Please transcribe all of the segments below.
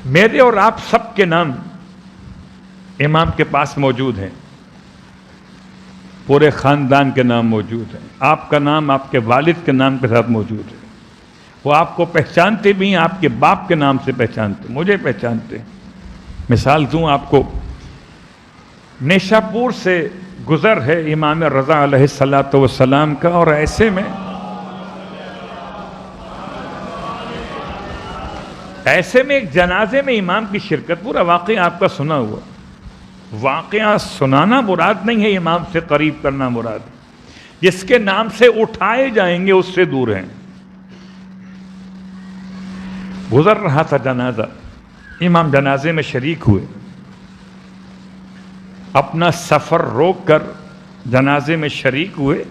میرے اور آپ سب کے نام امام کے پاس موجود ہیں، پورے خاندان کے نام موجود ہیں، آپ کا نام آپ کے والد کے نام کے ساتھ موجود ہے، وہ آپ کو پہچانتے بھی ہیں، آپ کے باپ کے نام سے پہچانتے، مجھے پہچانتے ہیں۔ مثال دوں آپ کو، نیشا پور سے گزر ہے امام رضا علیہ الصلوۃ والسلام کا، اور ایسے میں ایک جنازے میں امام کی شرکت، پورا واقعہ آپ کا سنا ہوا، واقعہ سنانا مراد نہیں ہے، امام سے قریب کرنا مراد، جس کے نام سے اٹھائے جائیں گے اس سے دور ہیں۔ گزر رہا تھا جنازہ، امام جنازے میں شریک ہوئے، اپنا سفر روک کر جنازے میں شریک ہوئے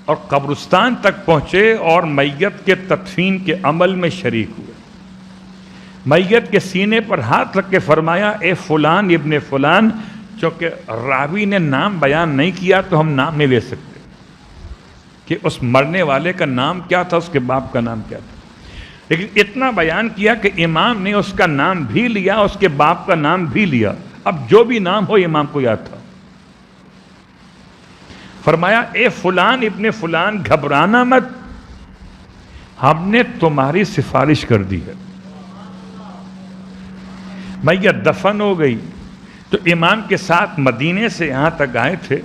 اور قبرستان تک پہنچے اور میت کے تدفین کے عمل میں شریک ہوئے۔ میت کے سینے پر ہاتھ رکھ کے فرمایا، اے فلان ابن فلان، چونکہ راوی نے نام بیان نہیں کیا تو ہم نام نہیں لے سکتے کہ اس مرنے والے کا نام کیا تھا، اس کے باپ کا نام کیا تھا، لیکن اتنا بیان کیا کہ امام نے اس کا نام بھی لیا، اس کے باپ کا نام بھی لیا، اب جو بھی نام ہو امام کو یاد تھا۔ فرمایا، اے فلان ابن فلان، گھبرانا مت، ہم نے تمہاری سفارش کر دی ہے۔ میت دفن ہو گئی تو امام کے ساتھ مدینے سے یہاں تک آئے تھے،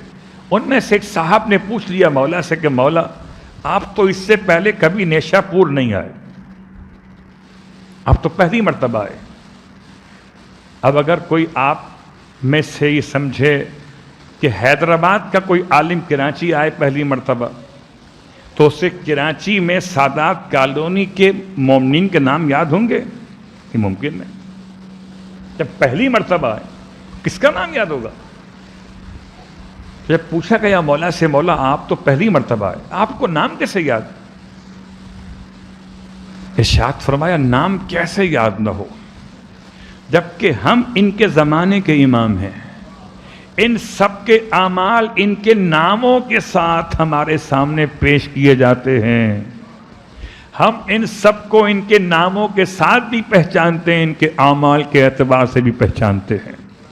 ان میں سے ایک صاحب نے پوچھ لیا مولا سے کہ مولا، آپ تو اس سے پہلے کبھی نیشا پور نہیں آئے، آپ تو پہلی مرتبہ آئے، اب اگر کوئی آپ میں سے یہ سمجھے کہ حیدرآباد کا کوئی عالم کراچی آئے پہلی مرتبہ تو اسے کراچی میں سادات کالونی کے مومنین کے نام یاد ہوں گے؟ یہ ممکن نہیں، جب پہلی مرتبہ آئے کس کا نام یاد ہوگا؟ جب پوچھا گیا مولا سے، مولا آپ تو پہلی مرتبہ آئے، آپ کو نام کیسے یاد؟ ارشاد فرمایا، نام کیسے یاد نہ ہو جبکہ ہم ان کے زمانے کے امام ہیں، ان سب کے اعمال ان کے ناموں کے ساتھ ہمارے سامنے پیش کیے جاتے ہیں، ہم ان سب کو ان کے ناموں کے ساتھ بھی پہچانتے ہیں، ان کے اعمال کے اعتبار سے بھی پہچانتے ہیں۔